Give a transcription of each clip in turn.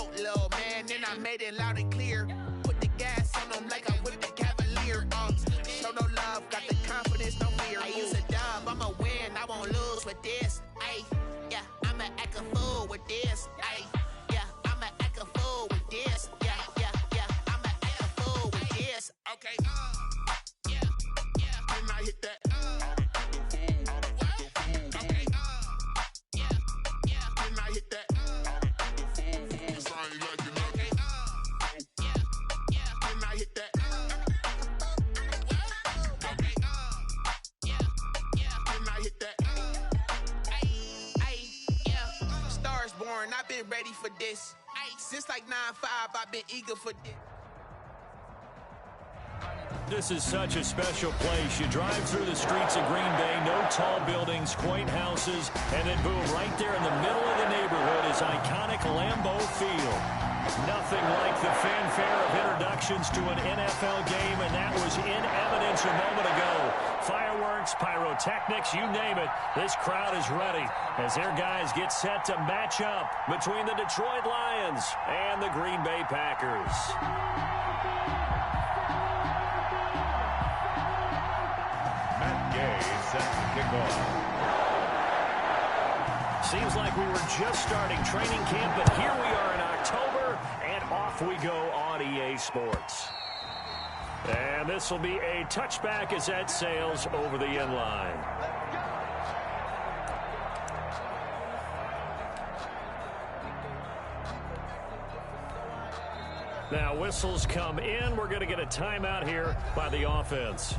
vote, little man, then I made it loud and clear. Put the gas on them like I whipped the Cavalier. Show no love, got the confidence, no fear. I use a dub, I'ma win, I won't lose with this. Ay, yeah, I'ma act a fool with this. Ay, yeah, I'ma act a fool with this. Yeah, yeah, yeah, I'ma act a fool with this. Okay, yeah, yeah, can I hit that? Okay, yeah, yeah, can I hit that? I've been ready for this. Since like 9-5, I've been eager for this. This is such a special place. You drive through the streets of Green Bay, no tall buildings, quaint houses, and then boom, right there in the middle of the neighborhood is iconic Lambeau Field. Nothing like the fanfare of introductions to an NFL game, and that was in evidence a moment ago. Fireworks, pyrotechnics, you name it. This crowd is ready as their guys get set to match up between the Detroit Lions and the Green Bay Packers. Set to kick off. Seems like we were just starting training camp, but here we are in October, and off we go on EA Sports. And this will be a touchback as that sails over the end line. Now whistles come in. We're going to get a timeout here by the offense.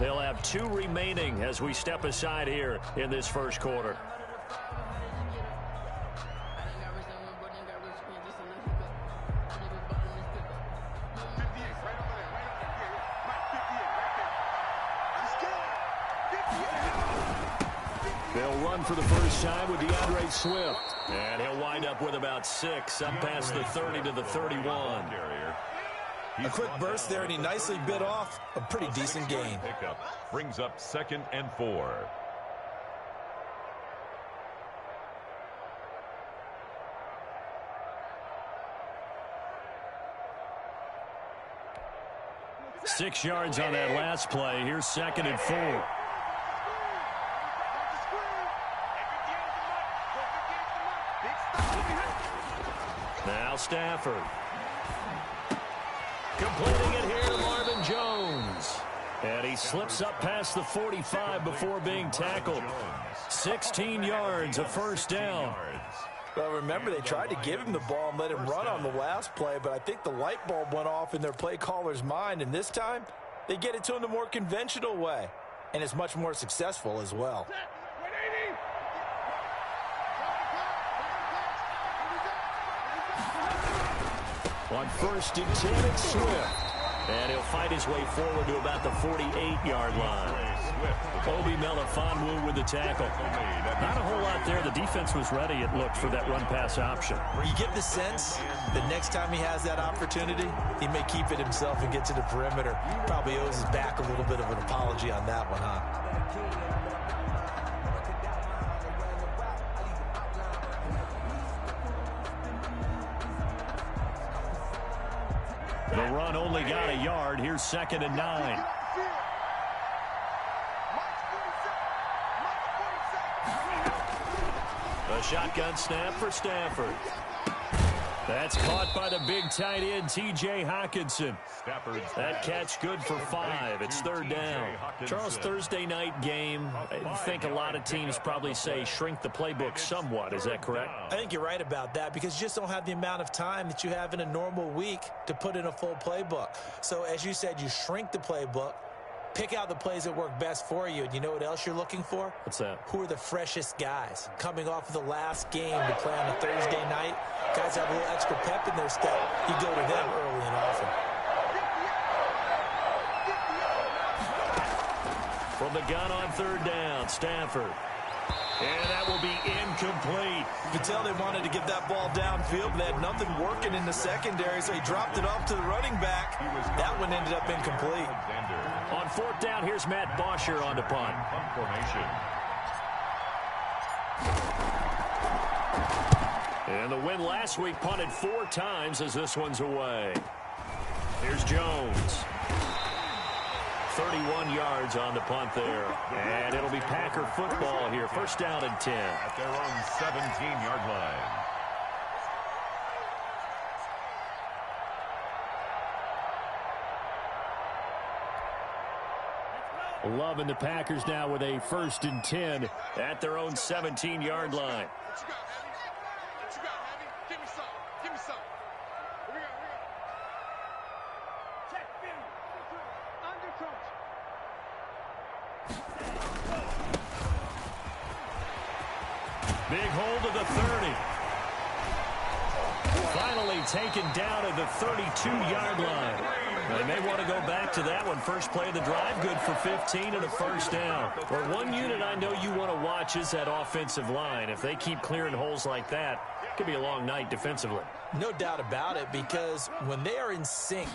They'll have 2 remaining as we step aside here in this first quarter. They'll run for the first time with DeAndre Swift. And he'll wind up with about 6, up past the 30 to the 31. A quick burst there, and he nicely bit off a pretty decent gain. Pickup brings up 2nd and 4. Six yards on that last play. Here's 2nd and 4. Now Stafford. Completing it here to Marvin Jones. And he slips up past the 45 before being tackled. 16 yards, a first down. Well, remember, they tried to give him the ball and let him run on the last play, but I think the light bulb went off in their play caller's mind, and this time they get it to him the more conventional way, and it's much more successful as well. On 1st and 10, it's Swift. And he'll fight his way forward to about the 48-yard line. Obi Melifonwu with the tackle. Not a whole lot there. The defense was ready, it looked, for that run-pass option. You get the sense that next time he has that opportunity, he may keep it himself and get to the perimeter. Probably owes his back a little bit of an apology on that one, huh? The run only got a yard. Here's 2nd and 9. A shotgun snap for Stafford. That's caught by the big tight end, T.J. Hockenson. That catch good for 5. It's 3rd down. Charles, Thursday night game, I think a lot of teams probably say shrink the playbook somewhat. Is that correct? I think you're right about that because you just don't have the amount of time that you have in a normal week to put in a full playbook. So, as you said, you shrink the playbook. Pick out the plays that work best for you. And you know what else you're looking for? What's that? Who are the freshest guys? Coming off of the last game to play on a Thursday night, guys have a little extra pep in their step. You go to them early and often. From the gun on 3rd down, Stafford. And that will be incomplete. You could tell they wanted to get that ball downfield, but they had nothing working in the secondary, so he dropped it off to the running back. That one ended up incomplete. On 4th down, here's Matt Bosher on the punt. And the win last week punted 4 times as this one's away. Here's Jones. 31 yards on the punt there. And it'll be Packer football here. First down and 10. At their own 17-yard line. Loving the Packers now with a 1st and 10 at their own 17-yard line. Big hold of the 30. Finally taken down at the 32-yard line. They may want to go back to that one. First play of the drive, good for 15 and a first down. Well, one unit I know you want to watch is that offensive line. If they keep clearing holes like that, it could be a long night defensively. No doubt about it, because when they are in sync,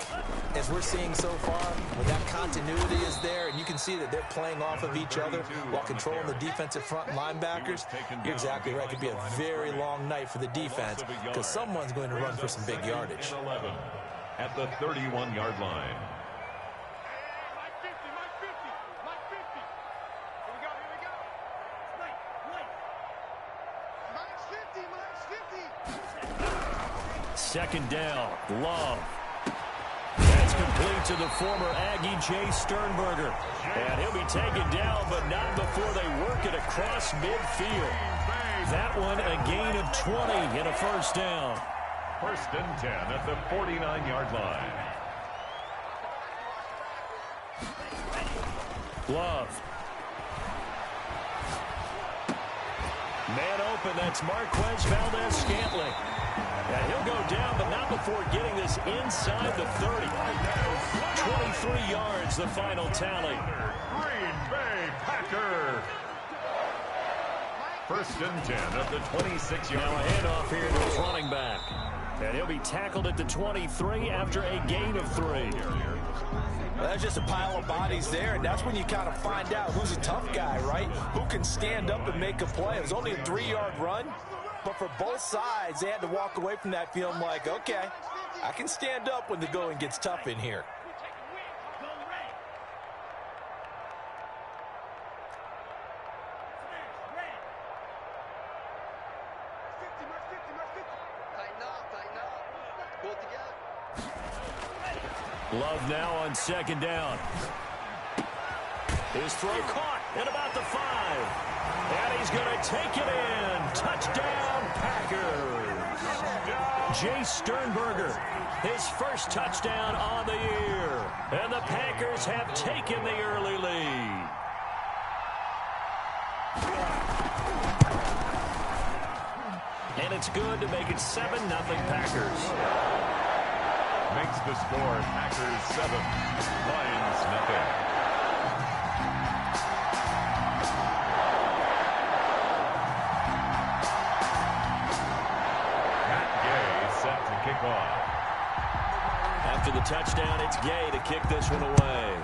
as we're seeing so far, when that continuity is there, and you can see that they're playing off of each other while controlling the defensive front linebackers, you're exactly right. It could be a very long night for the defense, because someone's going to run for some big yardage. At the 31-yard line. Second down, Love. That's complete to the former Aggie Jay Sternberger. And he'll be taken down, but not before they work it across midfield. That one a gain of 20 and a first down. 1st and 10 at the 49-yard line. Love. Man open, that's Marquez Valdez-Scantling. And he'll go down, but not before getting this inside the 30. 23 yards, the final tally. Green Bay Packer. 1st and 10 at the 26-yard line. Now a handoff here to his running back. And he'll be tackled at the 23 after a gain of 3. Well, that's just a pile of bodies there, and that's when you kind of find out who's a tough guy, right? Who can stand up and make a play. It was only a 3-yard run, but for both sides, they had to walk away from that feeling like, okay, I can stand up when the going gets tough in here. Love now on second down. His throw caught at about the 5. And he's going to take it in. Touchdown, Packers. Jay Sternberger, his first touchdown on the year. And the Packers have taken the early lead. And it's good to make it 7-0 Packers. Makes the score Packers 7, Lions nothing. Matt Gay set to kick off. After the touchdown, it's Gay to kick this one away.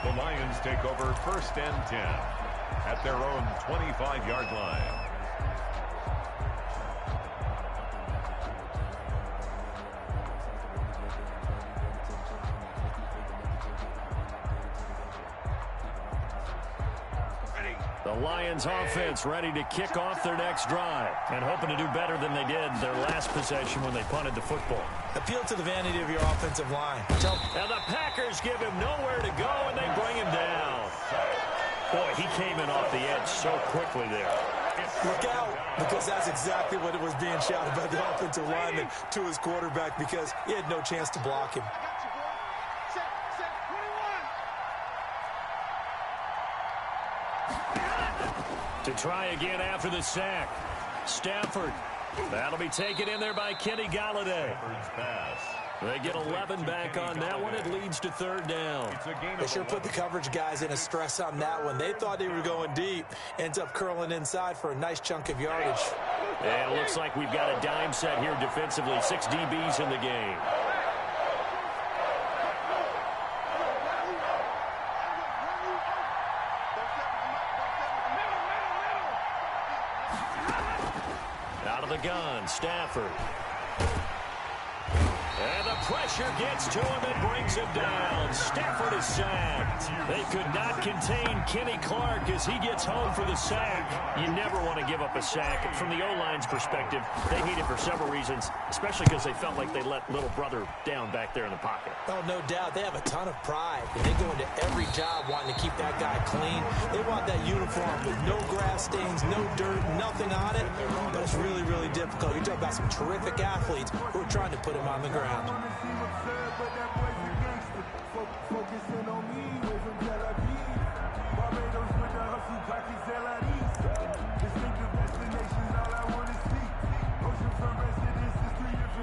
The Lions take over 1st and 10 at their own 25-yard line. The Lions offense ready to kick off their next drive and hoping to do better than they did their last possession when they punted the football. Appeal to the vanity of your offensive line. And the Packers give him nowhere to go, and they bring him down. Boy, he came in off the edge so quickly there. Look out, because that's exactly what it was being shouted by the offensive lineman to his quarterback, because he had no chance to block him. To try again after the sack. Stafford. That'll be taken in there by Kenny Galladay. They get 11 back on that one. It leads to 3rd down. They sure put the coverage guys in a stress on that one. They thought they were going deep. Ends up curling inside for a nice chunk of yardage. And it looks like we've got a dime set here defensively. 6 DBs in the game. of the gun, Stafford. And the pressure gets to him and brings him down. Stafford is sacked. They could not contain Kenny Clark as he gets home for the sack. You never want to give up a sack. From the O-line's perspective, they hate it for several reasons, especially because they felt like they let little brother down back there in the pocket. Oh, no doubt. They have a ton of pride, and they go into every job wanting to keep that guy clean. They want that uniform with no grass stains, no dirt, nothing on it. But it's really, really difficult. You're talking about some terrific athletes who are trying to put him on the ground.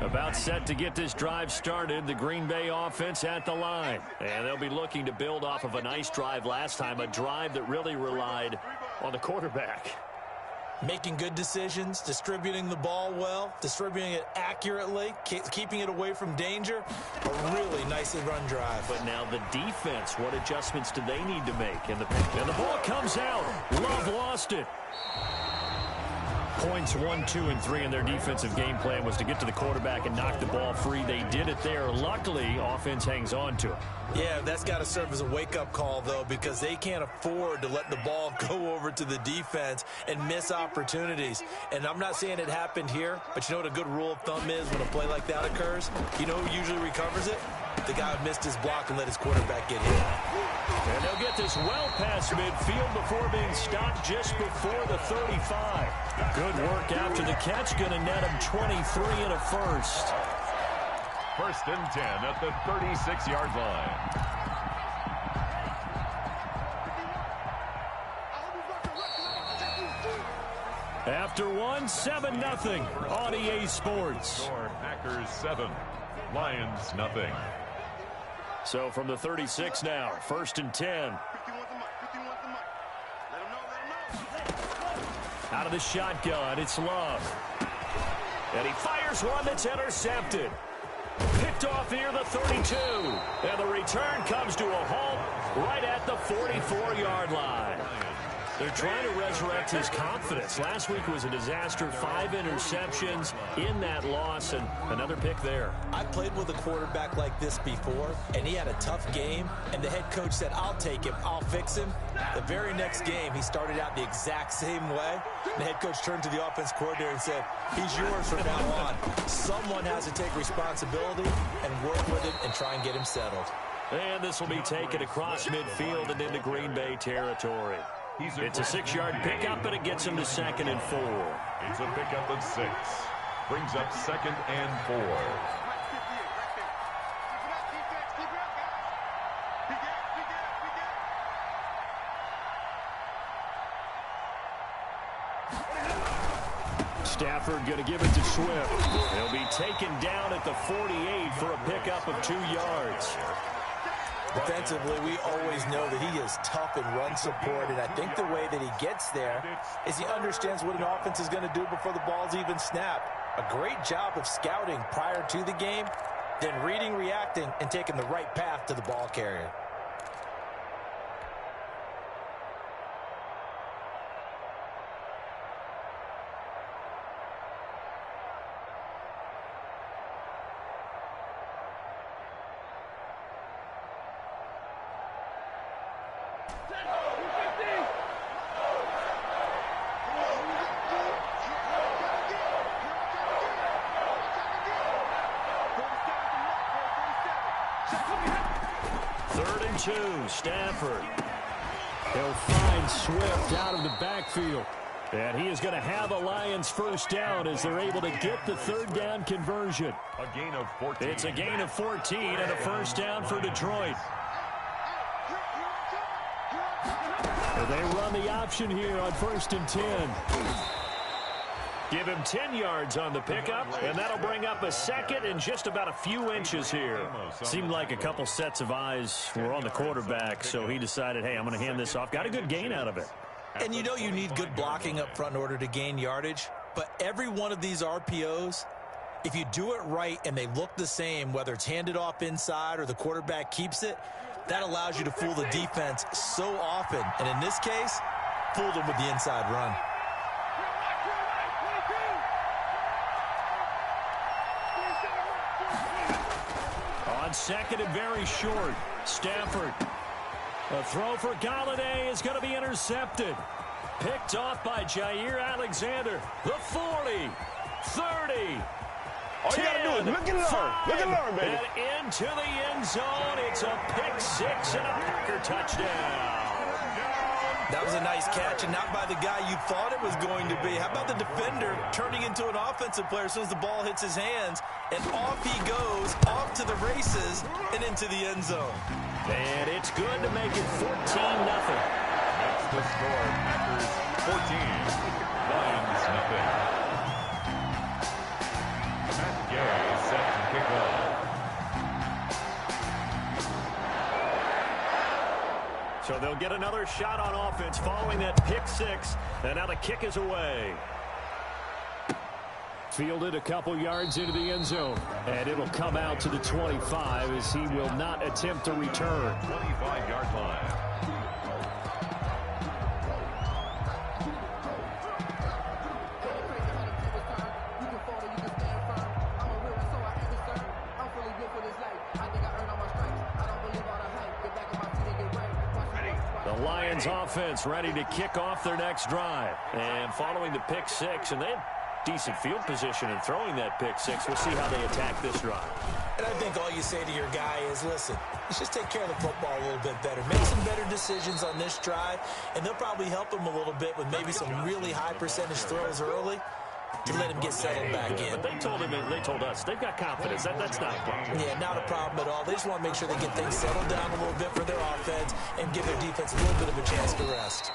About set to get this drive started, the Green Bay offense at the line. And they'll be looking to build off of a nice drive last time, a drive that really relied on the quarterback. Making good decisions, distributing the ball well, distributing it accurately, keeping it away from danger. A really nicely run drive. But now the defense, what adjustments do they need to make? And the ball comes out. Love lost it. Points 1, 2, and 3 in their defensive game plan was to get to the quarterback and knock the ball free. They did it there. Luckily, offense hangs on to it. Yeah, that's got to serve as a wake-up call, though, because they can't afford to let the ball go over to the defense and miss opportunities. And I'm not saying it happened here, but you know what a good rule of thumb is when a play like that occurs? You know who usually recovers it? The guy who missed his block and let his quarterback get hit. And they'll get this well past midfield before being stopped just before the 35. Good work after the catch. Going to net him 23 and a first. First and 10 at the 36-yard line. After one, 7-0 on EA Sports. Packers 7, Lions nothing. So from the 36 now, first and 10. Out of the shotgun, it's Love. And he fires one that's intercepted. Picked off near the 32. And the return comes to a halt right at the 44-yard line. They're trying to resurrect his confidence. Last week was a disaster. 5 interceptions in that loss, and another pick there. I played with a quarterback like this before, and he had a tough game, and the head coach said, I'll take him, I'll fix him. The very next game, he started out the exact same way. The head coach turned to the offense coordinator and said, he's yours from now on. Someone has to take responsibility and work with him and try and get him settled. And this will be taken across midfield and into Green Bay territory. It's a 6-yard pickup, and it gets him to 2nd and 4. It's a pickup of 6. Brings up 2nd and 4. Stafford going to give it to Swift. He'll be taken down at the 48 for a pickup of 2 yards. Defensively, we always know that he is tough in run support, and I think the way that he gets there is he understands what an offense is going to do before the ball's even snapped. A great job of scouting prior to the game, then reading, reacting, and taking the right path to the ball carrier. Stafford. He'll find Swift out of the backfield. And he is going to have a Lions first down as they're able to get the 3rd down conversion. A gain of 14. It's a gain of 14 and a first down for Detroit. And they run the option here on 1st and 10. Give him 10 yards on the pickup, and that'll bring up a 2nd and just about a few inches here. Seemed like a couple sets of eyes were on the quarterback, so he decided, hey, I'm going to hand this off. Got a good gain out of it. And you know you need good blocking up front in order to gain yardage, but every one of these RPOs, if you do it right and they look the same, whether it's handed off inside or the quarterback keeps it, that allows you to fool the defense so often. And in this case, fooled them with the inside run. second and very short. Stafford. A throw for Galladay is going to be intercepted. Picked off by Jair Alexander. The 40, 30, all you got to do is look and learn. Look and learn, baby. And into the end zone. It's a pick six and a Packer touchdown. That was a nice catch, and not by the guy you thought it was going to be. How about the defender turning into an offensive player as soon as the ball hits his hands, and off he goes, off to the races, and into the end zone. And it's good to make it 14-0. That's the score. Packers 14, Lions nothing. Matt Gay is set to kick off. So they'll get another shot on offense following that pick six. And now the kick is away. Fielded a couple yards into the end zone. And it'll come out to the 25 as he will not attempt to return. 25-yard line. Lions offense ready to kick off their next drive. And following the pick six, and they had decent field position in throwing that pick six. We'll see how they attack this drive. And I think all you say to your guy is, listen, let's just take care of the football a little bit better. Make some better decisions on this drive, and they'll probably help him a little bit with maybe some really high percentage throws early to let him get settled back in. But they told us, they've got confidence. That's not a problem. Yeah, not a problem at all. They just want to make sure they get things settled down a little bit for their offense and give their defense a little bit of a chance to rest.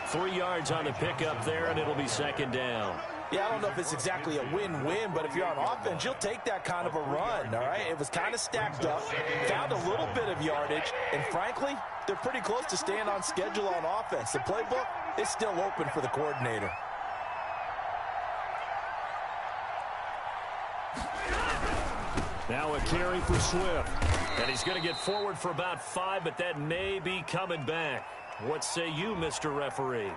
3 yards on the pickup there, and it'll be second down. Yeah, I don't know if it's exactly a win-win, but if you're on offense, you'll take that kind of a run, all right? It was kind of stacked up, found a little bit of yardage, and frankly, they're pretty close to staying on schedule on offense. The playbook is still open for the coordinator. Now a carry for Swift. And he's going to get forward for about 5, but that may be coming back. What say you, Mr. Referee?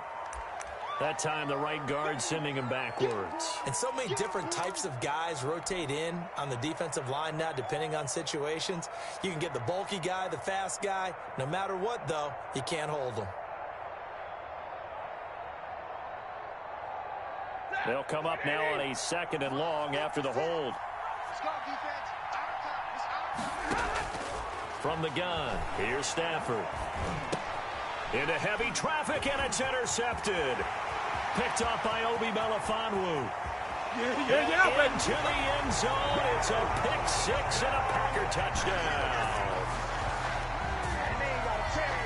That time the right guard sending him backwards. And so many different types of guys rotate in on the defensive line now, depending on situations. You can get the bulky guy, the fast guy. No matter what, though, you can't hold them. They'll come up now on a 2nd and long after the hold. From the gun, here's Stafford. Into heavy traffic, and it's intercepted. Picked off by Obi Melifonwu. Into the end zone. It's a pick six and a Packer touchdown.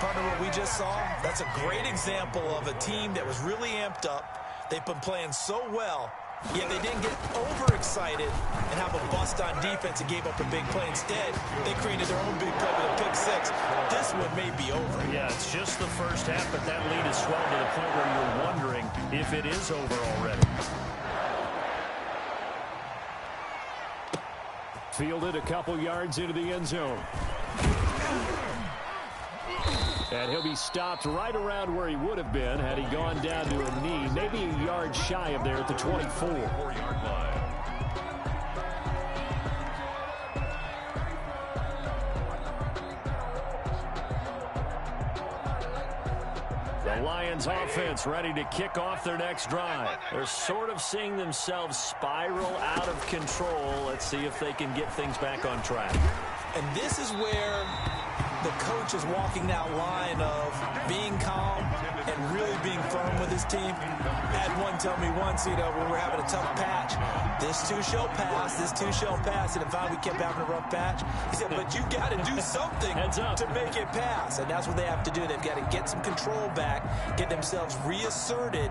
Partner, what we just saw, that's a great example of a team that was really amped up. They've been playing so well, yet they didn't get overexcited and have a bust on defense and gave up a big play. Instead, they created their own big play with a pick six. This one may be over. Yeah, it's just the first half, but that lead has swelled to the point where you're wondering if it is over already. Fielded a couple yards into the end zone. And he'll be stopped right around where he would have been had he gone down to a knee, maybe a yard shy of there at the 24. 4-yard line. The Lions offense ready to kick off their next drive. They're sort of seeing themselves spiral out of control. Let's see if they can get things back on track. And this is where the coach is walking that line of being calm and really being firm with his team. I had one tell me once, when we're having a tough patch, this too shall pass, this too shall pass. And if we kept having a rough patch, he said, but you got to do something to make it pass. And that's what they have to do. They've got to get some control back, get themselves reasserted,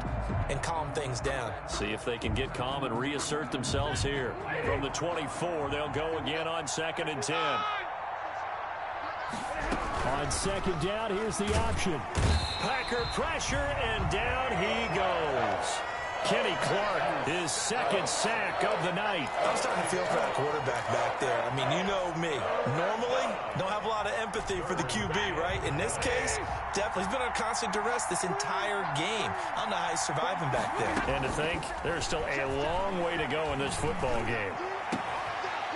and calm things down. See if they can get calm and reassert themselves here. From the 24, they'll go again on 2nd and 10. On 2nd down, here's the option. Packer pressure, and down he goes. Kenny Clark, his 2nd sack of the night. I'm starting to feel for that quarterback back there. I mean, you know me. Normally, don't have a lot of empathy for the QB, right? In this case, definitely. He's been on constant duress this entire game. I don't know how he's surviving back there. And to think, there's still a long way to go in this football game.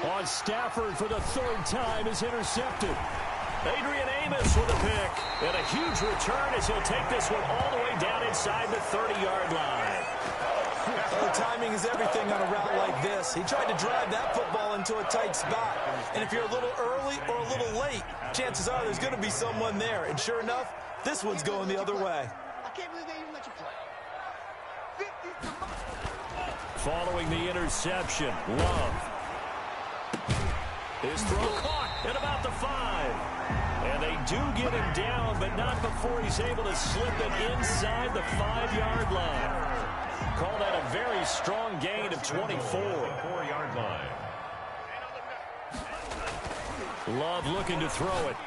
On Stafford for the third time is intercepted. Adrian Amos with a pick. And a huge return as he'll take this one all the way down inside the 30-yard line. Well, timing is everything on a route like this. He tried to drive that football into a tight spot. And if you're a little early or a little late, chances are there's going to be someone there. And sure enough, this one's going the other way. I can't believe they even let you play. Following the interception, Love. His throw caught at about the 5. And they do get him down, but not before he's able to slip it inside the 5-yard line. Call that a very strong gain of 24. 4-yard line. Love looking to throw it.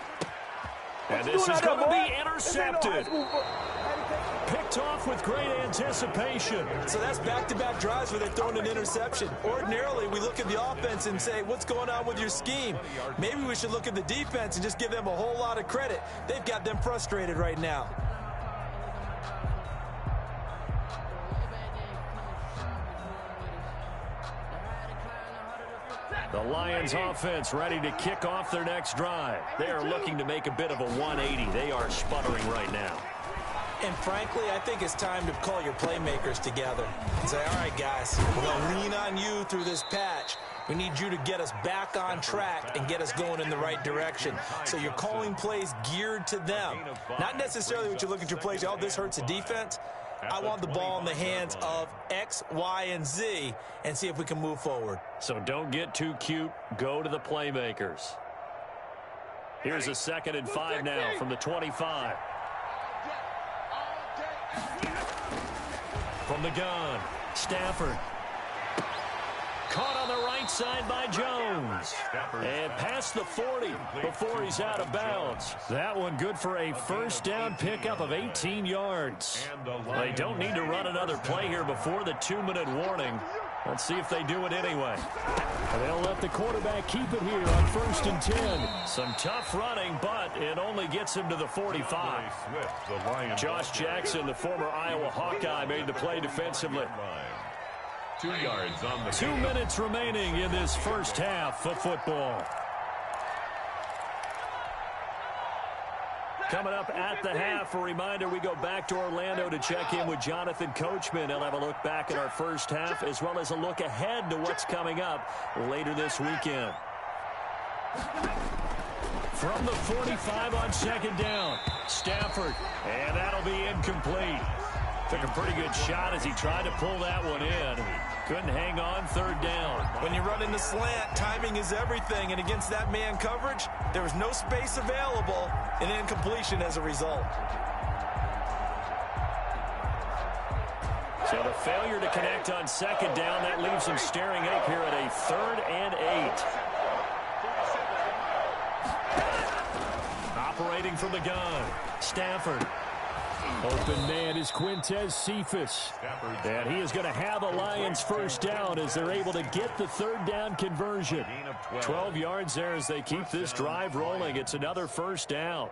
And this is going to be intercepted. Picked off with great anticipation. So that's back-to-back drives where they're throwing an interception. Ordinarily, we look at the offense and say, what's going on with your scheme? Maybe we should look at the defense and just give them a whole lot of credit. They've got them frustrated right now. The Lions offense ready to kick off their next drive. They are looking to make a bit of a 180. They are sputtering right now. And frankly, I think it's time to call your playmakers together and say, all right, guys, we're going to lean on you through this patch. We need you to get us back on track and get us going in the right direction. So you're calling plays geared to them. Not necessarily what you look at your plays, oh, this hurts the defense. I want the ball in the hands of X, Y, and Z and see if we can move forward. So don't get too cute. Go to the playmakers. Here's a 2nd and 5 now from the 25. From the gun, Stafford. Caught on the right side by Jones. And past the 40 before he's out of bounds. That one good for a first down pickup of 18 yards. They don't need to run another play here before the 2-minute warning. Let's see if they do it anyway. And they'll let the quarterback keep it here on 1st and 10. Some tough running, but it only gets him to the 45. Josh Jackson, the former Iowa Hawkeye, made the play defensively. 2 yards on the 2 minutes remaining in this first half of football. Coming up at the half, a reminder, we go back to Orlando to check in with Jonathan Coachman. He'll have a look back at our first half as well as a look ahead to what's coming up later this weekend. From the 45 on 2nd down, Stafford, and that'll be incomplete. Took a pretty good shot as he tried to pull that one in. Couldn't hang on 3rd down. When you run in the slant, timing is everything. And against that man coverage, there was no space available and incompletion as a result. So the failure to connect on 2nd down, that leaves him staring up here at a 3rd and 8. Operating from the gun, Stafford. Open man is Quintez Cephas. And he is going to have a Lions first down as they're able to get the 3rd down conversion. 12 yards there as they keep this drive rolling. It's another first down.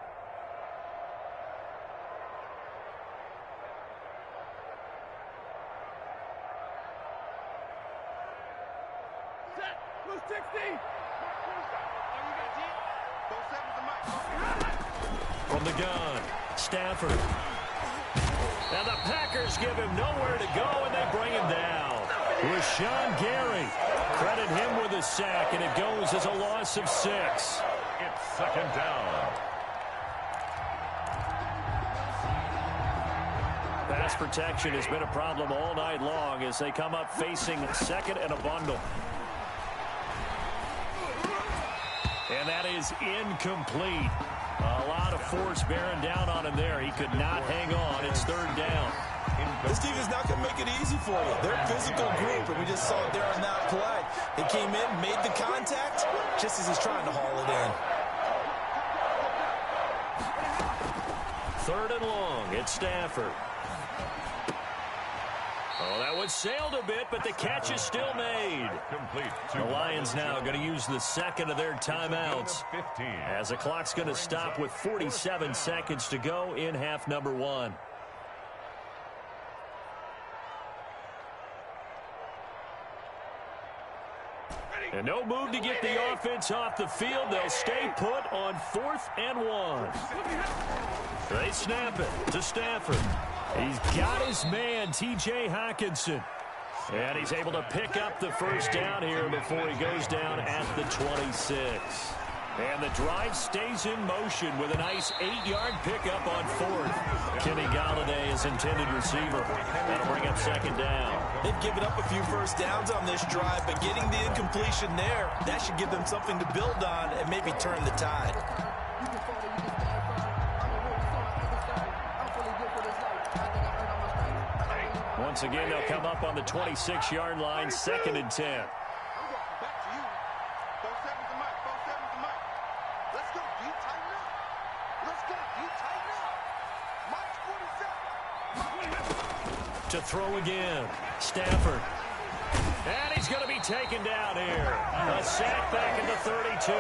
From the gun, Stafford. And the Packers give him nowhere to go, and they bring him down. Rashawn Gary, credit him with a sack, and it goes as a loss of 6. It's 2nd down. Pass protection has been a problem all night long as they come up facing 2nd and a bundle. And that is incomplete. A lot of force bearing down on him there. He could not hang on. It's 3rd down. This team is not going to make it easy for you. They're a physical group, and we just saw it there on that play. They came in, made the contact, just as he's trying to haul it in. 3rd and long. It's Stafford. Oh, that one sailed a bit, but the catch is still made. The Lions now going to use the 2nd of their timeouts as the clock's going to stop with 47 seconds to go in half number 1. And no move to get the offense off the field. They'll stay put on 4th and 1. They snap it to Stafford. He's got his man, T.J. Hockenson. And he's able to pick up the first down here before he goes down at the 26. And the drive stays in motion with a nice 8-yard pickup on 4th. Kenny Galladay is intended receiver. That'll bring up 2nd down. They've given up a few first downs on this drive, but getting the incompletion there, that should give them something to build on and maybe turn the tide. Once again, they'll come up on the 26-yard line, 2nd and 10. To throw again, Stafford. And he's going to be taken down here. A sack back in the 32.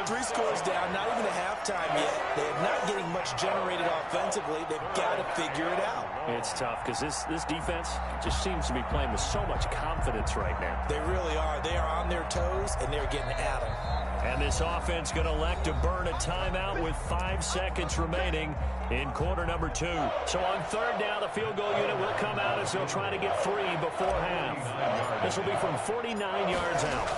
3 scores down, not even a halftime yet. They're not getting much generated offensively. They've got to figure it out. It's tough because this defense just seems to be playing with so much confidence right now. They really are. They are on their toes, and they're getting at them. And this offense going to elect to burn a timeout with 5 seconds remaining in quarter number 2. So on 3rd down, the field goal unit will come out as they'll try to get 3 before half. This will be from 49 yards out.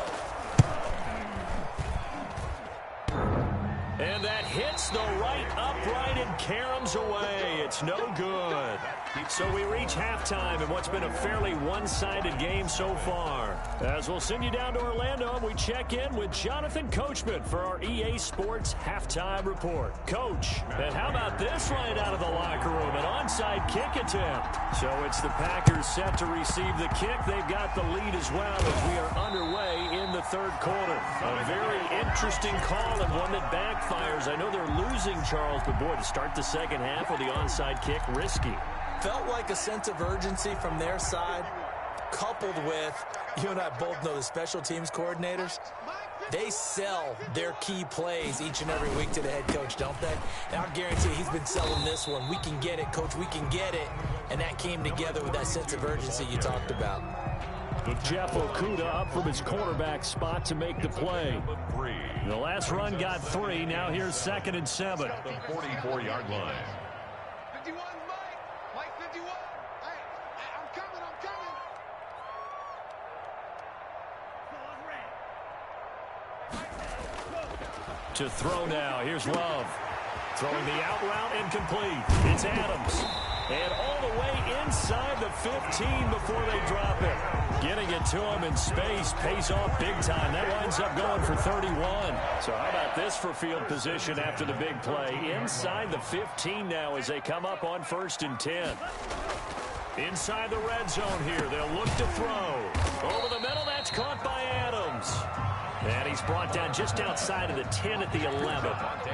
And that hits the right upright and caroms away. It's no good. So we reach halftime in what's been a fairly one-sided game so far. As we'll send you down to Orlando, and we check in with Jonathan Coachman for our EA Sports Halftime Report. Coach, and how about this right out of the locker room? An onside kick attempt. So it's the Packers set to receive the kick. They've got the lead as well as we are underway in the 3rd quarter. A very interesting call and one that backfires. I know they're losing, Charles, but boy, to start the 2nd half with the onside kick, risky. Felt like a sense of urgency from their side, coupled with, you and I both know the special teams coordinators, they sell their key plays each and every week to the head coach, don't they? And I'll guarantee he's been selling this one. We can get it, coach, we can get it. And that came together with that sense of urgency you talked about. Jeff Okudah up from his quarterback spot to make the play. The last run got 3. Now here's 2nd and 7. The 44-yard line. 51, Mike 51. Hey, I'm coming. To throw now. Here's Love. Throwing the out route incomplete. It's Adams. And all the way inside the 15 before they drop it. Getting it to him in space pays off big time. That winds up going for 31. So how about this for field position after the big play? Inside the 15 now as they come up on 1st and 10. Inside the red zone here. They'll look to throw. Over the middle, that's caught by Adams. And he's brought down just outside of the 10 at the 11.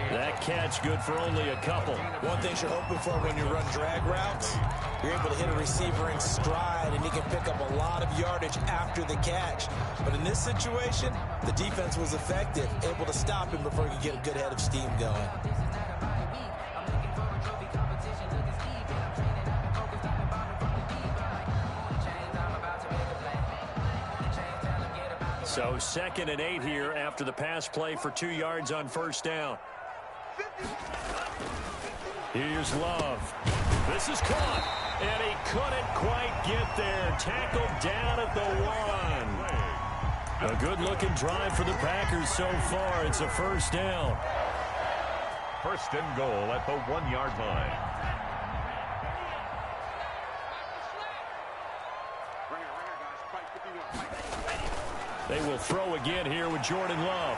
That catch good for only a couple. One thing you're hoping for when you run drag routes, you're able to hit a receiver in stride, and he can pick up a lot of yardage after the catch. But in this situation, the defense was effective, able to stop him before he could get a good head of steam going. So 2nd and 8 here after the pass play for 2 yards on 1st down. Here's Love. This is caught, and he couldn't quite get there. Tackled down at the 1. A good-looking drive for the Packers so far. It's a 1st down. 1st and goal at the 1-yard line. They will throw again here with Jordan Love.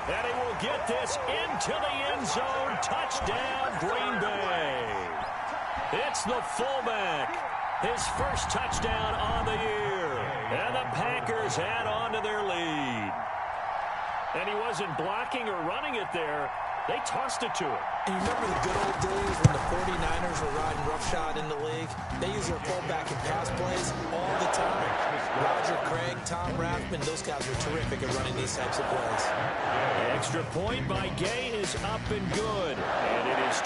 And he will get this into the end zone. Touchdown, Green Bay. It's the fullback. His first touchdown on the year. And the Packers add on to their lead. And he wasn't blocking or running it there. They tossed it to him. And you remember the good old days when the 49ers were riding roughshod in the league? They use their fullback in pass plays all the time. Roger Craig, Tom Rathman, those guys were terrific at running these types of plays. The extra point by Gay is up and good. And it is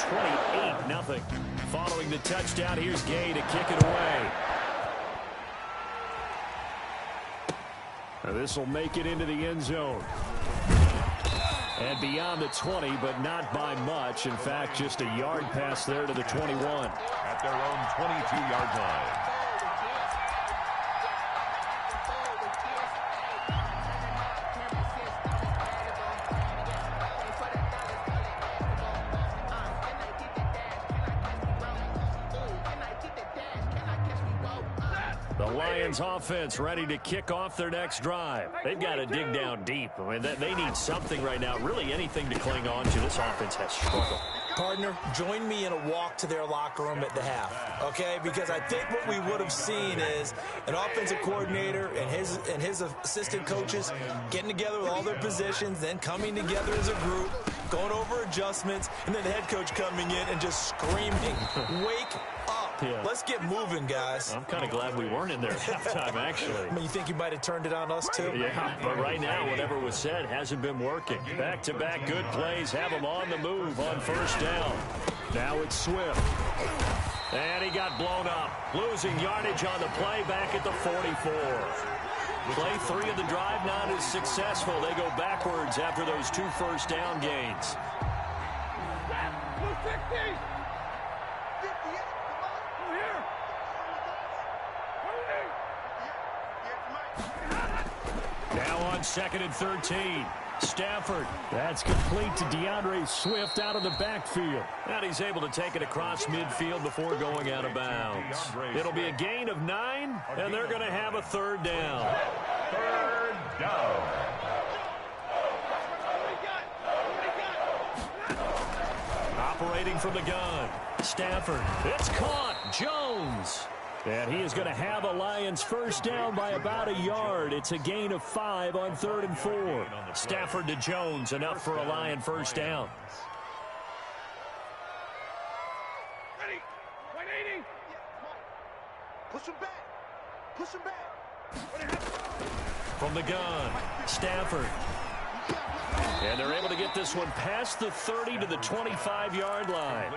28-0. Following the touchdown, here's Gay to kick it away. Now this will make it into the end zone. And beyond the 20, but not by much. In fact, just a yard pass there to the 21. At their own 22-yard line. The Lions offense ready to kick off their next drive. They've got to dig down deep. I mean, they need something right now, really anything to cling on to. This offense has struggled. Partner, join me in a walk to their locker room at the half, okay? Because I think what we would have seen is an offensive coordinator and his assistant coaches getting together with all their positions, then coming together as a group, going over adjustments, and then the head coach coming in and just screaming, wake up. Yeah. Let's get moving, guys. I'm kind of glad we weren't in there at halftime, actually. I mean, you think you might have turned it on us, too? Yeah, but right now, whatever was said hasn't been working. Back-to-back good plays have them on the move on first down. Now it's Swift. And he got blown up. Losing yardage on the play back at the 44. Play 3 of the drive not as successful. They go backwards after those 2 first down gains. Now on 2nd and 13. Stafford. That's complete to DeAndre Swift out of the backfield. And he's able to take it across midfield before going out of bounds. It'll be a gain of 9, and they're going to have a 3rd down. 3rd down. Operating from the gun. Stafford. It's caught. Jones. And he is going to have a Lions first down by about a yard. It's a gain of 5 on 3rd and 4. Stafford to Jones, enough for a Lion first down. Ready. 180. Push him back. Push him back. From the gun, Stafford. And they're able to get this one past the 30 to the 25-yard line.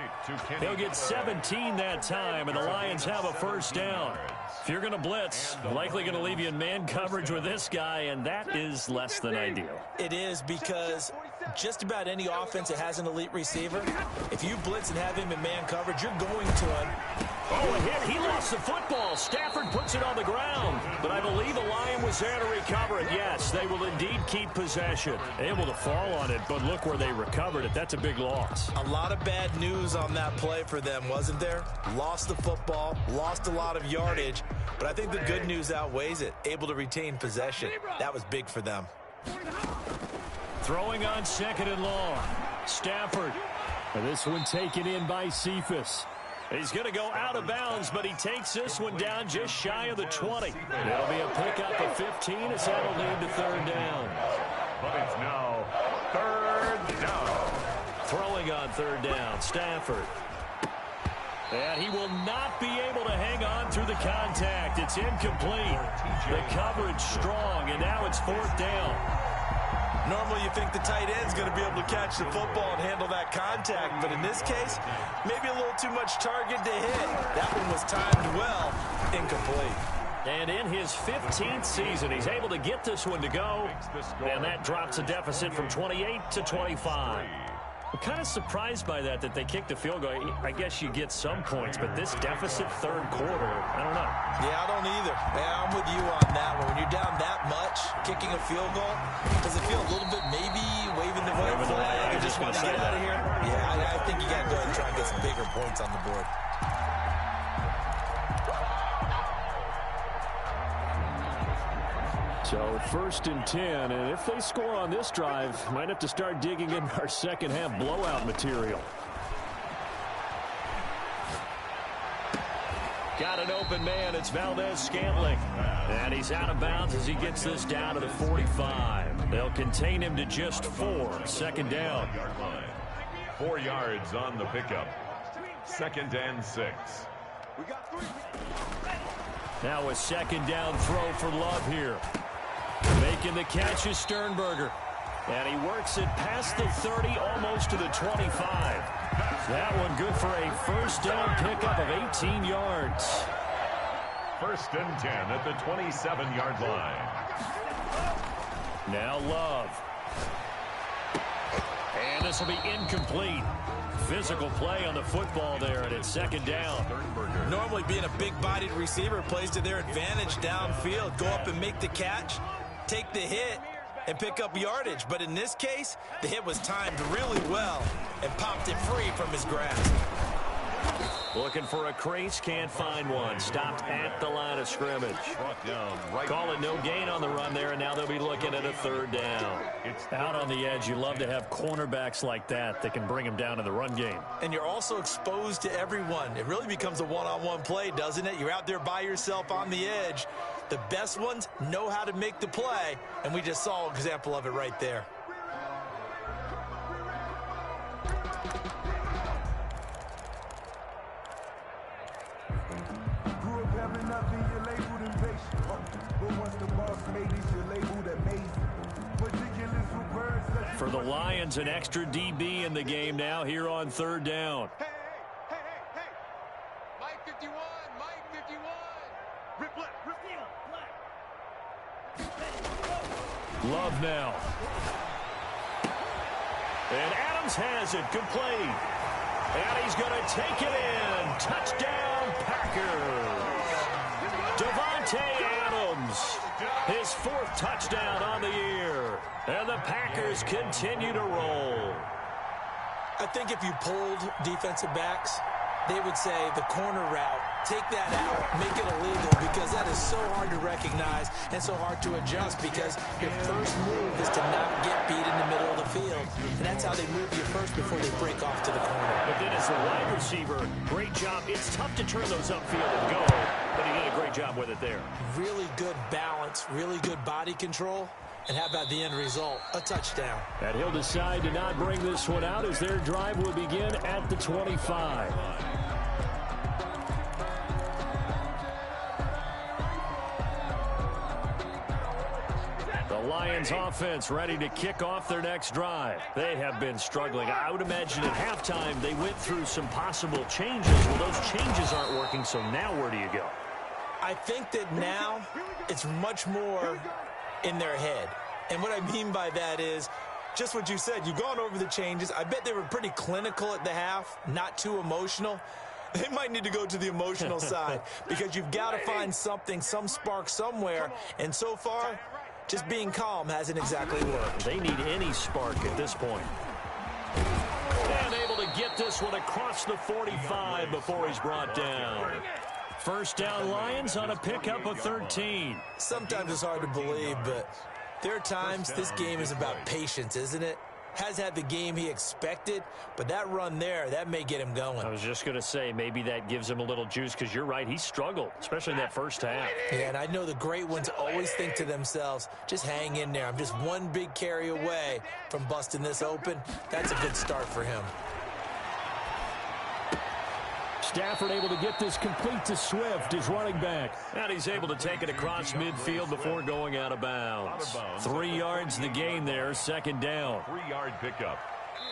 He'll get 17 that time, and the Lions have a first down. If you're going to blitz, likely going to leave you in man coverage with this guy, and that is less than ideal. It is, because just about any offense that has an elite receiver, if you blitz and have him in man coverage, you're going to him. Oh, a hit. He lost the football. Stafford puts it on the ground. But I believe the Lion was there to recover it. Yes, they will indeed keep possession. Able to fall on it, but look where they recovered it. That's a big loss. A lot of bad news on that play for them, wasn't there? Lost the football, lost a lot of yardage, but I think the good news outweighs it. Able to retain possession. That was big for them. Throwing on 2nd and long. Stafford. And this one taken in by Cephas. He's going to go out of bounds, but he takes this one down just shy of the 20. It'll be a pickup of 15 as that'll lead to 3rd down. But it's now 3rd down. Throwing on 3rd down, Stafford. And he will not be able to hang on through the contact. It's incomplete. The coverage strong, and now it's 4th down. Normally you think the tight end's going to be able to catch the football and handle that contact, but in this case, maybe a little too much target to hit. That one was timed well, incomplete. And in his 15th season, he's able to get this one to go, and that drops a deficit from 28 to 25. I'm kind of surprised by that they kicked the field goal. I guess you get some points, but this deficit 3rd quarter, I don't know. Yeah, I don't either. Yeah, I'm with you on that one. When you're down that much, kicking a field goal, does it feel a little bit maybe waving the white flag and just want to get out of here? Yeah, I think you got to go ahead and try and get some bigger points on the board. So 1st and 10, and if they score on this drive, might have to start digging in our second half blowout material. Got an open man. It's Valdez-Scantling. And he's out of bounds as he gets this down to the 45. They'll contain him to just 4. 2nd down. 4 yards on the pickup. 2nd and 6. Now a 2nd down throw for Love here. Making the catch is Sternberger. And he works it past the 30, almost to the 25. That one good for a first down pickup of 18 yards. 1st and 10 at the 27-yard line. Now Love. And this will be incomplete. Physical play on the football there, and it's second down. Normally being a big-bodied receiver plays to their advantage downfield. Go up and make the catch, take the hit, and pick up yardage. But in this case, the hit was timed really well and popped it free from his grasp. Looking for a crease, can't find one. Stopped at the line of scrimmage. Call it no gain on the run there, and now they'll be looking at a third down. It's out on the edge. You love to have cornerbacks like that can bring them down in the run game. And you're also exposed to everyone. It really becomes a one-on-one play, doesn't it? You're out there by yourself on the edge. The best ones know how to make the play, and we just saw an example of it right there. For the Lions, an extra DB in the game now here on third down. Hey. Mike 51, Mike 51. Rip left. Love now. And Adams has it complete. And he's going to take it in. Touchdown, Packers. Devontae Adams, his fourth touchdown on the year. And the Packers continue to roll. I think if you polled defensive backs, they would say the corner route, take that out, make it illegal, because that is so hard to recognize and so hard to adjust, because your first move is to not get beat in the middle of the field. And that's how they move you first before they break off to the corner. But then as a wide receiver, great job. It's tough to turn those upfield and go, but he did a great job with it there. Really good balance, really good body control. And how about the end result? A touchdown. And he'll decide to not bring this one out as their drive will begin at the 25. The Lions offense ready to kick off their next drive. They have been struggling. I would imagine at halftime they went through some possible changes. Well, those changes aren't working, so now where do you go? I think that now it's much more in their head. And what I mean by that is just what you said. You've gone over the changes. I bet they were pretty clinical at the half, not too emotional. They might need to go to the emotional side, because you've got to find something, some spark somewhere. And so far, just being calm hasn't exactly worked. They need any spark at this point. And able to get this one across the 45 before he's brought down. First down Lions on a pickup of 13. Sometimes it's hard to believe, but there are times this game is about patience, isn't it? Has had the game he expected, but that run there, that may get him going. I was just going to say, maybe that gives him a little juice, because you're right, he struggled, especially in that first half. Yeah, and I know the great ones always think to themselves, just hang in there. I'm just one big carry away from busting this open. That's a good start for him. Stafford able to get this complete to Swift, his running back. And he's able to take it across midfield before going out of bounds. 3 yards the gain there, second down. 3-yard pickup.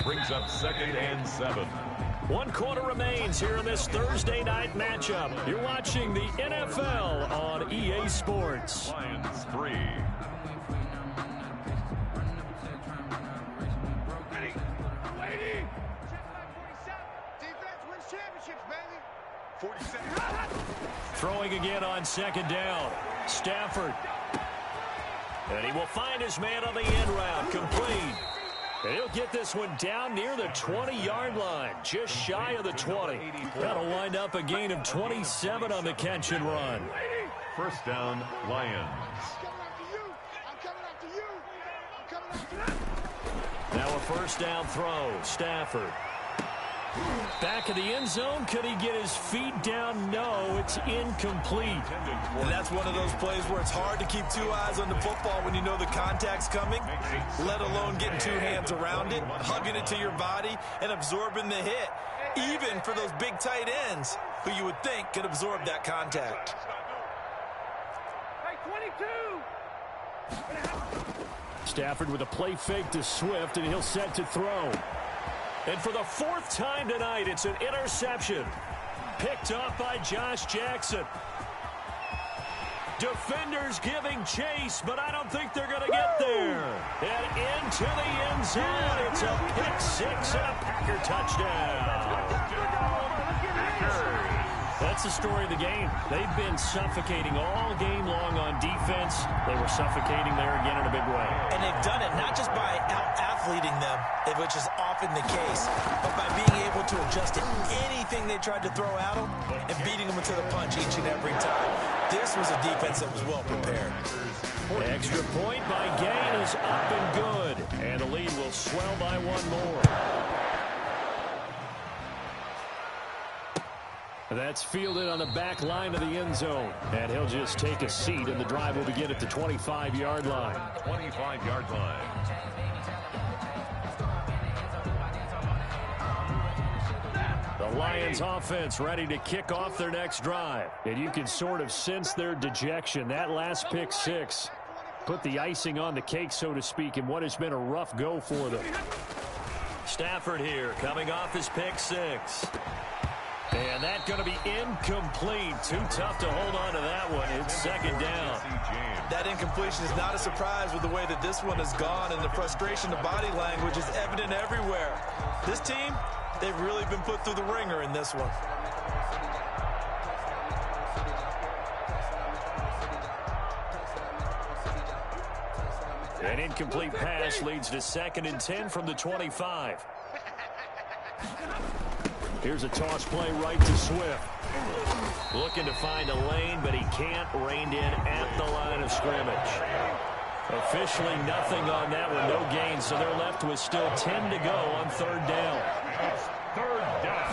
Brings up 2nd and 7. 1 quarter remains here in this Thursday night matchup. You're watching the NFL on EA Sports. Lions 3. Throwing again on second down. Stafford. And he will find his man on the end route. Complete. And he'll get this one down near the 20-yard line. Just shy of the 20. That'll wind up a gain of 27 on the catch and run. First down, Lions. Now a first down throw. Stafford. Back of the end zone. Could he get his feet down? No, it's incomplete. And that's one of those plays where it's hard to keep 2 eyes on the football when you know the contact's coming, let alone getting 2 hands around it, hugging it to your body, and absorbing the hit, even for those big tight ends who you would think could absorb that contact. Hey, 22! Stafford with a play fake to Swift, and he'll set to throw. And for the 4th time tonight, it's an interception. Picked off by Josh Jackson. Defenders giving chase, but I don't think they're going to get there. And into the end zone. It's a pick six and a Packer touchdown. That's the story of the game. They've been suffocating all game long on defense. They were suffocating there again in a big way. And they've done it not just by out-athleting them, which is often the case, but by being able to adjust to anything they tried to throw at them and beating them to the punch each and every time. This was a defense that was well prepared. Extra point by Gain is up and good. And the lead will swell by one more. That's fielded on the back line of the end zone. And he'll just take a seat, and the drive will begin at the 25-yard line. 25-yard line. The Lions offense ready to kick off their next drive. And you can sort of sense their dejection. That last pick six put the icing on the cake, so to speak, in what has been a rough go for them. Stafford here coming off his pick six. And that's going to be incomplete. Too tough to hold on to that one. It's second down. That incompletion is not a surprise with the way that this one has gone, and the frustration, the body language is evident everywhere. This team, they've really been put through the ringer in this one. An incomplete pass leads to 2nd and 10 from the 25. Here's a toss play right to Swift. Looking to find a lane, but he can't. Reined in at the line of scrimmage. Officially nothing on that one. No gain, so they're left with still 10 to go on third down. Third down.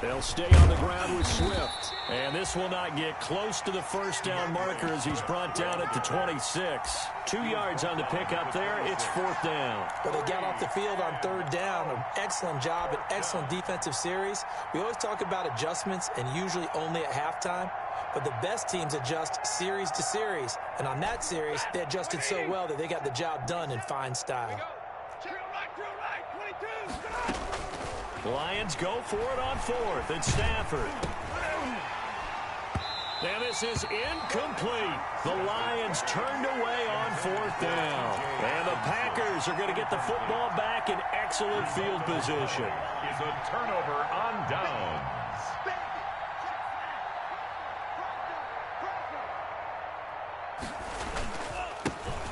They'll stay on the ground with Swift. And this will not get close to the first down marker as he's brought down at the 26. 2 yards on the pickup there. It's 4th down. But they got off the field on third down. An excellent job, an excellent defensive series. We always talk about adjustments and usually only at halftime. But the best teams adjust series to series. And on that series, they adjusted so well that they got the job done in fine style. Lions go for it on 4th. It's Stafford. And this is incomplete. The Lions turned away on 4th down. And the Packers are going to get the football back in excellent field position. Is a turnover on downs.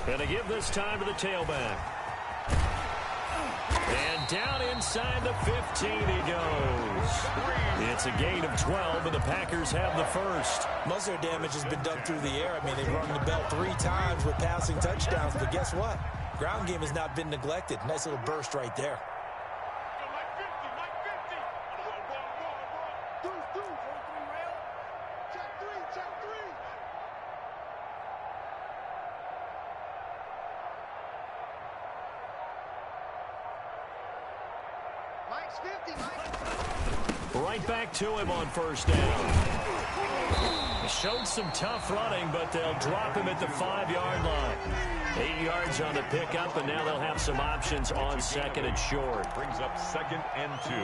And they give this time to the tailback. And down inside the 15 he goes. It's a gain of 12, and the Packers have the first. Most of their damage has been done through the air. I mean, they've rung the bell 3 times with passing touchdowns, but guess what? Ground game has not been neglected. Nice little burst right there. Right back to him on first down. Showed some tough running, but they'll drop him at the 5-yard line. 8 yards on the pickup, and now they'll have some options on 2nd and short. Brings up 2nd and 2.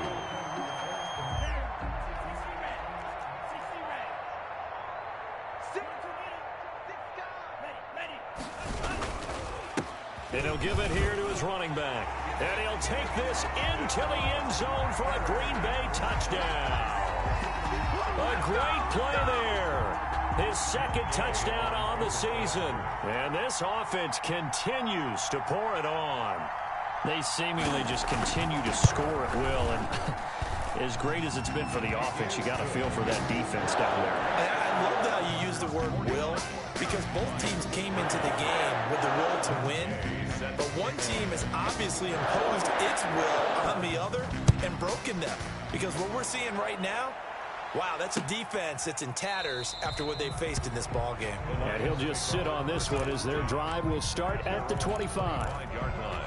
And he'll give it here to his running back. And he'll take this into the end zone for a Green Bay touchdown. A great play there. His 2nd touchdown on the season. And this offense continues to pour it on. They seemingly just continue to score at will. And as great as it's been for the offense, you got to feel for that defense down there. I love how you use the word will, because both teams came into the game with the will to win. But one team has obviously imposed its will on the other and broken them. Because what we're seeing right now, wow, that's a defense that's in tatters after what they faced in this ball game. And he'll just sit on this one as their drive will start at the 25. 5-yard line.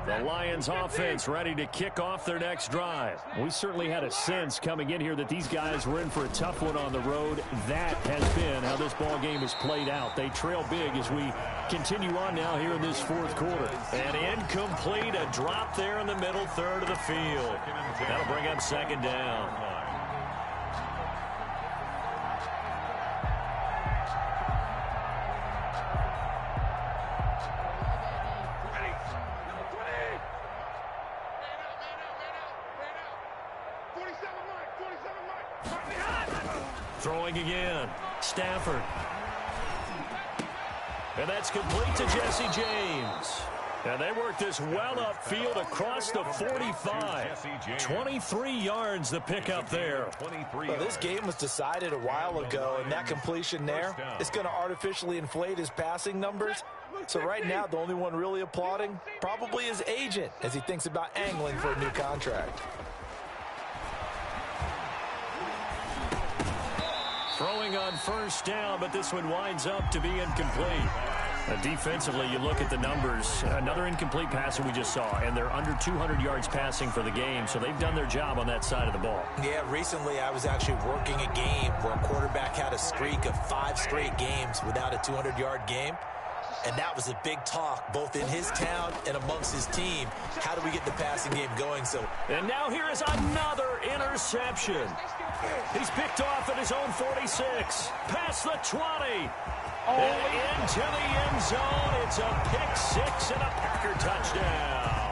The Lions offense ready to kick off their next drive. We certainly had a sense coming in here that these guys were in for a tough one on the road. That has been how this ball game has played out. They trail big as we continue on now here in this fourth quarter. And incomplete, a drop there in the middle third of the field. That'll bring up second down. Throwing again, Stafford. And that's complete to Jesse James. And they work this well upfield across the 45. 23 yards the pickup there. Well, this game was decided a while ago, and that completion there is going to artificially inflate his passing numbers. So right now, the only one really applauding probably his agent as he thinks about angling for a new contract. Throwing on first down, but this one winds up to be incomplete. Defensively, you look at the numbers. Another incomplete pass that we just saw, and they're under 200 yards passing for the game, so they've done their job on that side of the ball. Yeah, recently I was actually working a game where a quarterback had a streak of 5 straight games without a 200-yard game. And that was a big talk, both in his town and amongst his team. How do we get the passing game going? And now here is another interception. He's picked off at his own 46. Past the 20. And into the end zone. It's a pick six and a Packer touchdown.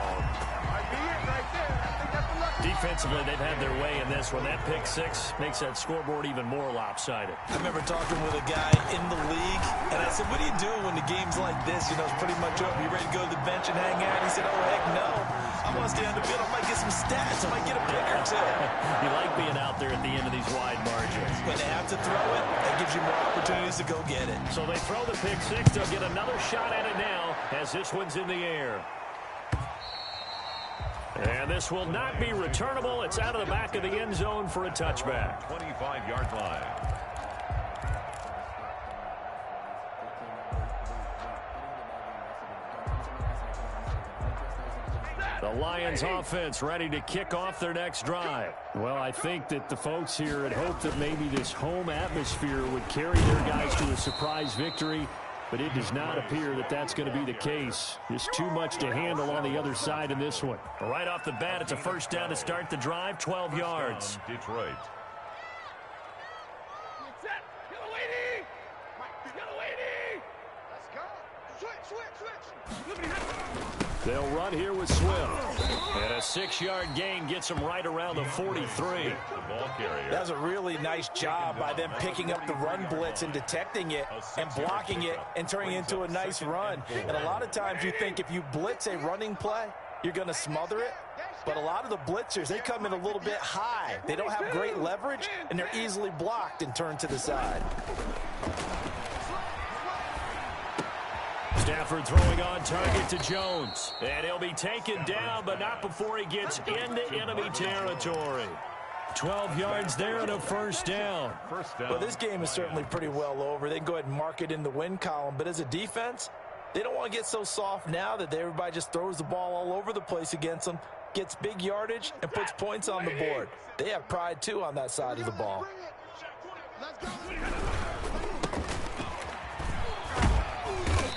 Defensively, they've had their way in this one. That pick six makes that scoreboard even more lopsided. I remember talking with a guy in the league, and I said, what do you do when the game's like this? You know, it's pretty much over. You ready to go to the bench and hang out? He said, oh, heck no. I want to stay on the field. I might get some stats. I might get a pick or two. You like being out there at the end of these wide margins. When they have to throw it, that gives you more opportunities to go get it. So they throw the pick six. They'll get another shot at it now as this one's in the air. And this will not be returnable. It's out of the back of the end zone for a touchback. 25-yard line. The Lions offense ready to kick off their next drive. Well, I think that the folks here had hoped that maybe this home atmosphere would carry their guys to a surprise victory. But it does not appear that that's going to be the case. Just too much to handle on the other side in this one. Right off the bat, it's a first down to start the drive, 12 yards. Detroit. They'll run here with Swift. And a 6-yard gain gets them right around the 43. That's a really nice job by them picking up the run blitz and detecting it and blocking it and turning it into a nice run. And a lot of times you think if you blitz a running play, you're going to smother it. But a lot of the blitzers, they come in a little bit high. They don't have great leverage, and they're easily blocked and turned to the side. Stafford throwing on target to Jones. And he'll be taken down, but not before he gets into enemy territory. 12 yards there and a first down. Well, this game is certainly pretty well over. They can go ahead and mark it in the win column. But as a defense, they don't want to get so soft now that everybody just throws the ball all over the place against them, gets big yardage, and puts points on the board. They have pride, too, on that side of the ball.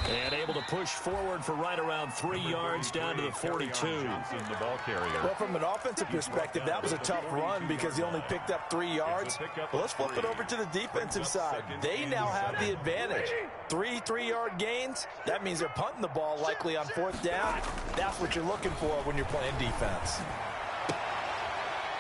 And able to push forward for right around 3 yards down to the 42. Well, from an offensive perspective, that was a tough run because he only picked up 3 yards. Well, let's flip it over to the defensive side. They now have the advantage. 3 3-yard gains. That means they're punting the ball likely on 4th down. That's what you're looking for when you're playing defense.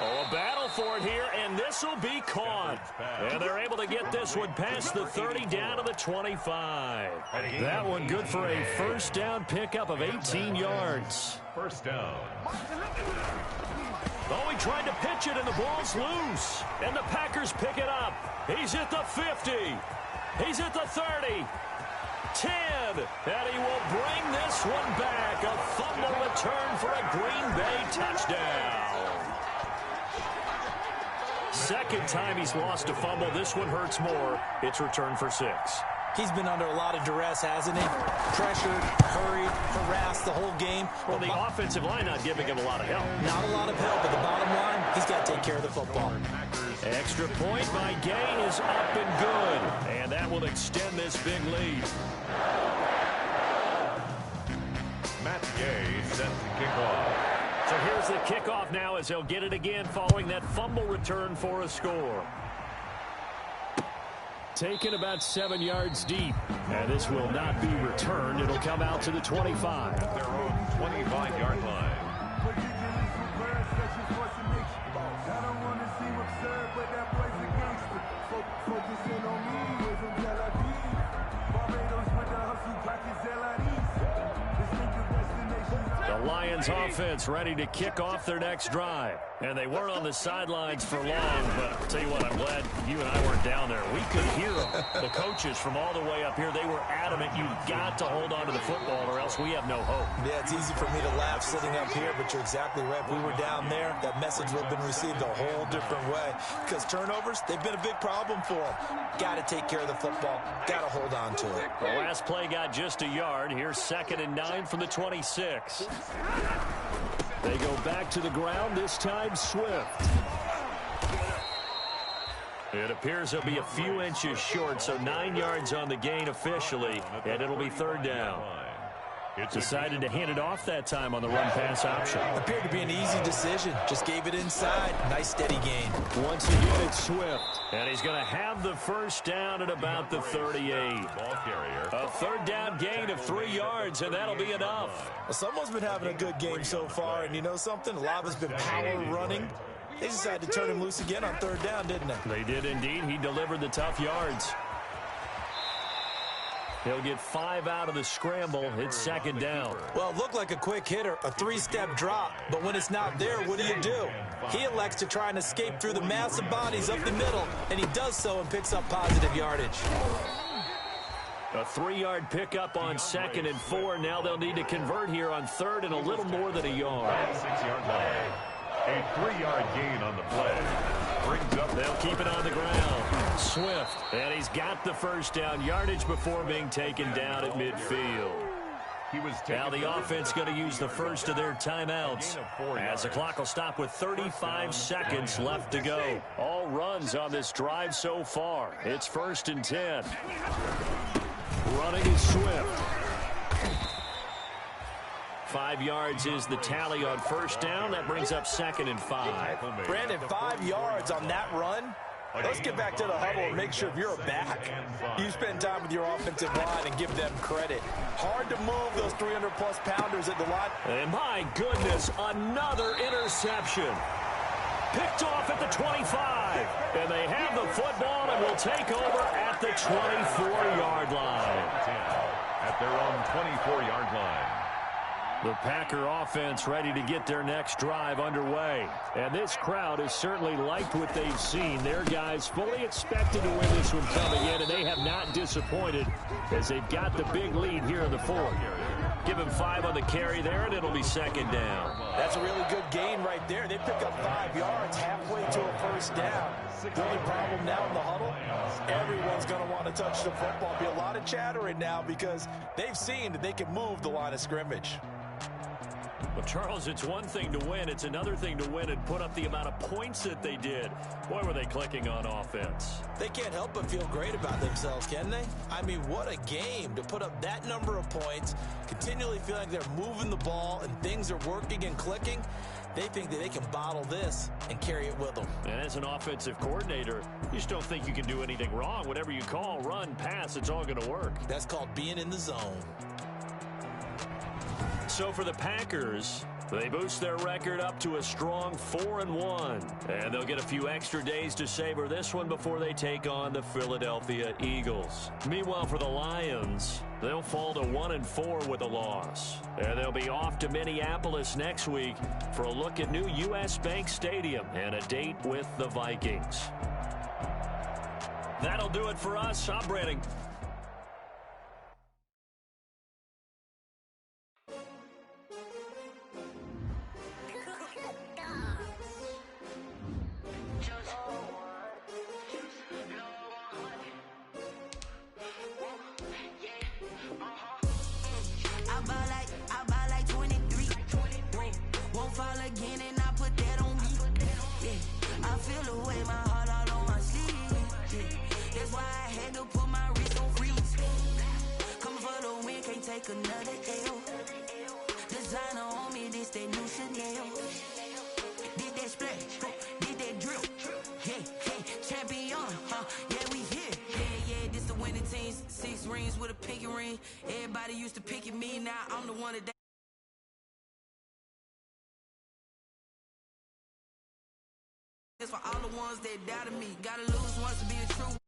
Oh, a battle for it here, and this will be caught. And they're able to get this one past the 30 down to the 25. That one good for a first down pickup of 18 yards. First down. Oh, he tried to pitch it, and the ball's loose. And the Packers pick it up. He's at the 50. He's at the 30. 10. And he will bring this one back. A fumble return for a Green Bay touchdown. Second time he's lost a fumble. This one hurts more. It's returned for 6. He's been under a lot of duress, hasn't he? Pressured, hurried, harassed the whole game. Well, the offensive line not giving him a lot of help. Not a lot of help, but the bottom line, he's got to take care of the football. Extra point by Gay is up and good. And that will extend this big lead. Matt Gay set to kick off. So here's the kickoff now as he'll get it again following that fumble return for a score. Taken about 7 yards deep. And this will not be returned. It'll come out to the 25. At their own 25-yard line. The Lions offense ready to kick off their next drive. And they weren't on the sidelines for long, but I'll tell you what, I'm glad you and I weren't down there. We could hear them. The coaches from all the way up here, they were adamant, you've got to hold on to the football or else we have no hope. Yeah, it's easy for me to laugh sitting up here, but you're exactly right. If we were down there, that message would have been received a whole different way. Because turnovers, they've been a big problem for them. Got to take care of the football. Got to hold on to it. The last play got just a yard. Here's 2nd and 9 from the 26. They go back to the ground, this time Swift. It appears he'll be a few inches short, so 9 yards on the gain officially, and it'll be 3rd down. Decided to hand it off that time on the run-pass option. Appeared to be an easy decision. Just gave it inside. Nice steady gain. Once again, it's Swift. And he's going to have the first down at about the 38. A 3rd down gain of 3 yards, and that'll be enough. Well, someone's been having a good game so far, and you know something? A lot of it's been power running. They decided to turn him loose again on 3rd down, didn't they? They did indeed. He delivered the tough yards. He'll get 5 out of the scramble. It's 2nd down. Well, it looked like a quick hitter, a 3-step drop. But when it's not there, what do? He elects to try and escape through the massive bodies up the middle, and he does so and picks up positive yardage. A 3-yard pickup on 2nd and 4. Now they'll need to convert here on 3rd and a little more than a yard. 6-yard line. A 3-yard gain on the play. Brings up. They'll keep it on the ground. Swift. And he's got the first down yardage before being taken down at midfield. Now the offense going to use the first of their timeouts as the clock will stop with 35 seconds left to go. All runs on this drive so far. It's 1st and 10. Running is Swift. 5 yards is the tally on 1st down. That brings up 2nd and 5. Brandon, 5 yards on that run. Let's get back to the huddle and make sure if you're a back, you spend time with your offensive line and give them credit. Hard to move those 300-plus pounders at the line. And my goodness, another interception. Picked off at the 25. And they have the football and will take over at the 24-yard line. At their own 24-yard line. The Packer offense ready to get their next drive underway. And this crowd has certainly liked what they've seen. Their guys fully expected to win this one coming in, and they have not disappointed as they've got the big lead here in the 4th. Give him 5 on the carry there, and it'll be 2nd down. That's a really good gain right there. They pick up 5 yards halfway to a 1st down. The only problem now in the huddle, everyone's going to want to touch the football. Be a lot of chattering now because they've seen that they can move the line of scrimmage. Well, Charles, it's one thing to win. It's another thing to win and put up the amount of points that they did. Boy, were they clicking on offense. They can't help but feel great about themselves, can they? I mean, what a game to put up that number of points, continually feel like they're moving the ball and things are working and clicking. They think that they can bottle this and carry it with them. And as an offensive coordinator, you just don't think you can do anything wrong. Whatever you call, run, pass, it's all going to work. That's called being in the zone. So for the Packers, they boost their record up to a strong 4-1. And they'll get a few extra days to savor this one before they take on the Philadelphia Eagles. Meanwhile, for the Lions, they'll fall to 1-4 with a loss. And they'll be off to Minneapolis next week for a look at new U.S. Bank Stadium and a date with the Vikings. That'll do it for us. I'm Brandon. I buy like 23. Won't fall again and I put that on me. Yeah, I feel the way, my heart all on my sleeve. Yeah, that's why I had to put my wrist on freeze. Coming for the win, can't take another L. Designer on me, this that new Chanel. Did that splash, did that drill. Yeah, champion, yeah, we here. Yeah, this the winning team. 6 rings with a pinky ring. Everybody used to pick at me, now I'm the one that. It's for all the ones that doubted me. Gotta lose once to be a true